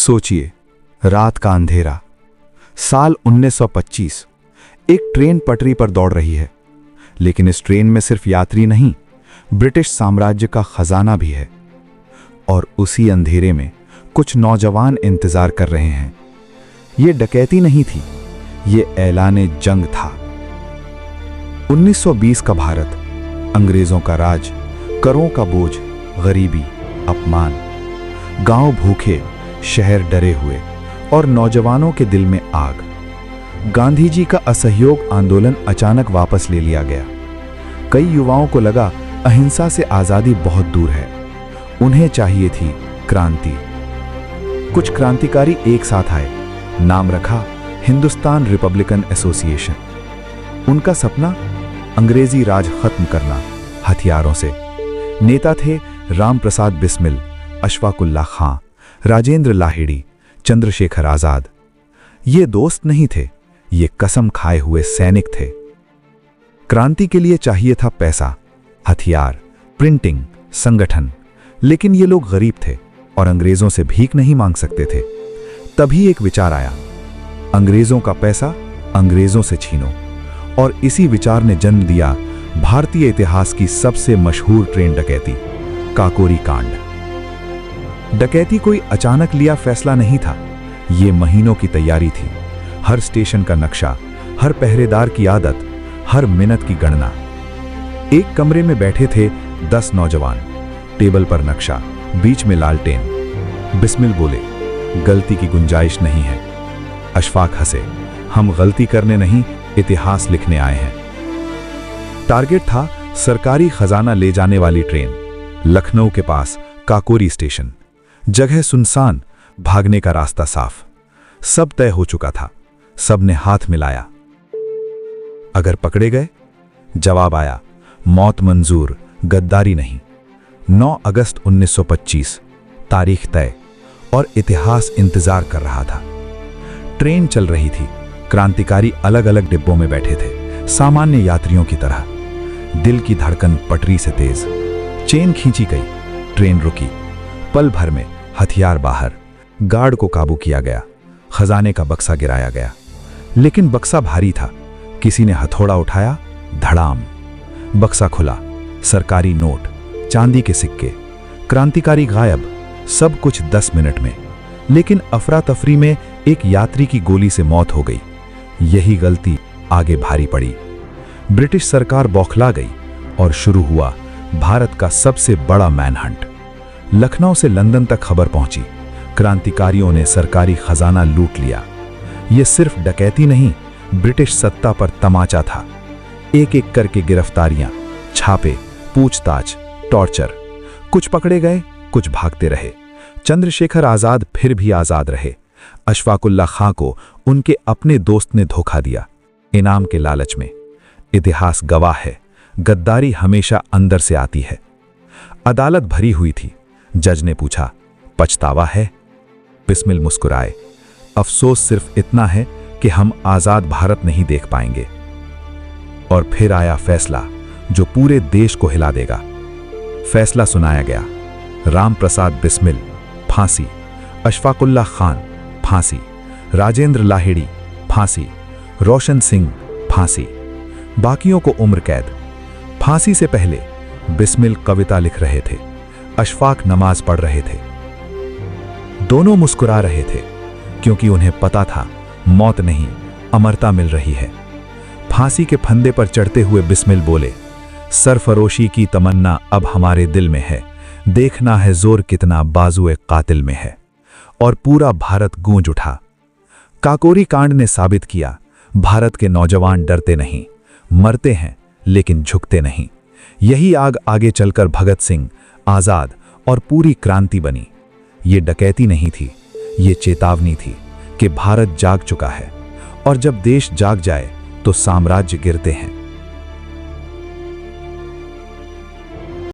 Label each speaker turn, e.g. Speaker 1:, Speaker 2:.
Speaker 1: सोचिए, रात का अंधेरा, साल 1925। एक ट्रेन पटरी पर दौड़ रही है, लेकिन इस ट्रेन में सिर्फ यात्री नहीं, ब्रिटिश साम्राज्य का खजाना भी है। और उसी अंधेरे में कुछ नौजवान इंतजार कर रहे हैं। ये डकैती नहीं थी, ये ऐलाने जंग था। 1920 का भारत, अंग्रेजों का राज, करों का बोझ, गरीबी, अपमान, गांव भूखे, शहर डरे हुए और नौजवानों के दिल में आग। गांधी जी का असहयोग आंदोलन अचानक वापस ले लिया गया। कई युवाओं को लगा अहिंसा से आजादी बहुत दूर है, उन्हें चाहिए थी क्रांति। कुछ क्रांतिकारी एक साथ आए, नाम रखा हिंदुस्तान रिपब्लिकन एसोसिएशन। उनका सपना अंग्रेजी राज खत्म करना हथियारों से। नेता थे राम प्रसाद बिस्मिल, अशफाक उल्लाह खां, राजेंद्र लाहिड़ी, चंद्रशेखर आजाद। ये दोस्त नहीं थे, ये कसम खाए हुए सैनिक थे। क्रांति के लिए चाहिए था पैसा, हथियार, प्रिंटिंग, संगठन। लेकिन ये लोग गरीब थे और अंग्रेजों से भीख नहीं मांग सकते थे। तभी एक विचार आया, अंग्रेजों का पैसा अंग्रेजों से छीनो। और इसी विचार ने जन्म दिया भारतीय इतिहास की सबसे मशहूर ट्रेन डकैती, काकोरी कांड। डकैती कोई अचानक लिया फैसला नहीं था, ये महीनों की तैयारी थी। हर स्टेशन का नक्शा, हर पहरेदार की आदत, हर मिनट की गणना। एक कमरे में बैठे थे 10 नौजवान, टेबल पर नक्शा, बीच में लालटेन। बिस्मिल बोले, गलती की गुंजाइश नहीं है। अशफाक हंसे, हम गलती करने नहीं, इतिहास लिखने आए हैं। टारगेट था सरकारी खजाना ले जाने वाली ट्रेन, लखनऊ के पास काकोरी स्टेशन। जगह सुनसान, भागने का रास्ता साफ। सब तय हो चुका था, सब ने हाथ मिलाया। अगर पकड़े गए? जवाब आया, मौत मंजूर, गद्दारी नहीं। 9 अगस्त 1925, तारीख तय, और इतिहास इंतजार कर रहा था। ट्रेन चल रही थी, क्रांतिकारी अलग अलग डिब्बों में बैठे थे, सामान्य यात्रियों की तरह। दिल की धड़कन पटरी से तेज। चेन खींची गई, ट्रेन रुकी। पल भर में हथियार बाहर, गार्ड को काबू किया गया, खजाने का बक्सा गिराया गया। लेकिन बक्सा भारी था, किसी ने हथौड़ा उठाया, धड़ाम। बक्सा खुला, सरकारी नोट, चांदी के सिक्के। क्रांतिकारी गायब, सब कुछ 10 मिनट में। लेकिन अफरा तफरी में एक यात्री की गोली से मौत हो गई। यही गलती आगे भारी पड़ी। ब्रिटिश सरकार बौखला गई और शुरू हुआ भारत का सबसे बड़ा मैनहंट। लखनऊ से लंदन तक खबर पहुंची, क्रांतिकारियों ने सरकारी खजाना लूट लिया। यह सिर्फ डकैती नहीं, ब्रिटिश सत्ता पर तमाचा था। एक एक करके गिरफ्तारियां, छापे, पूछताछ, टॉर्चर। कुछ पकड़े गए, कुछ भागते रहे। चंद्रशेखर आजाद फिर भी आजाद रहे। अशफाक उल्लाह खां को उनके अपने दोस्त ने धोखा दिया, इनाम के लालच में। इतिहास गवाह है, गद्दारी हमेशा अंदर से आती है। अदालत भरी हुई थी। जज ने पूछा, पछतावा है? बिस्मिल मुस्कुराए, अफसोस सिर्फ इतना है कि हम आजाद भारत नहीं देख पाएंगे। और फिर आया फैसला जो पूरे देश को हिला देगा। फैसला सुनाया गया, राम प्रसाद बिस्मिल, फांसी। अशफाक उल्लाह खान, फांसी। राजेंद्र लाहिड़ी, फांसी। रोशन सिंह, फांसी। बाकियों को उम्र कैद। फांसी से पहले बिस्मिल कविता लिख रहे थे, अशफाक नमाज पढ़ रहे थे। दोनों मुस्कुरा रहे थे, क्योंकि उन्हें पता था मौत नहीं, अमरता मिल रही है। फांसी के फंदे पर चढ़ते हुए बिस्मिल बोले, सरफरोशी की तमन्ना अब हमारे दिल में है, देखना है जोर कितना बाजुए कातिल में है। और पूरा भारत गूंज उठा। काकोरी कांड ने साबित किया, भारत के नौजवान डरते नहीं, मरते हैं लेकिन झुकते नहीं। यही आग आगे चलकर भगत सिंह, आजाद और पूरी क्रांति बनी। ये डकैती नहीं थी, ये चेतावनी थी कि भारत जाग चुका है, और जब देश जाग जाए तो साम्राज्य गिरते हैं।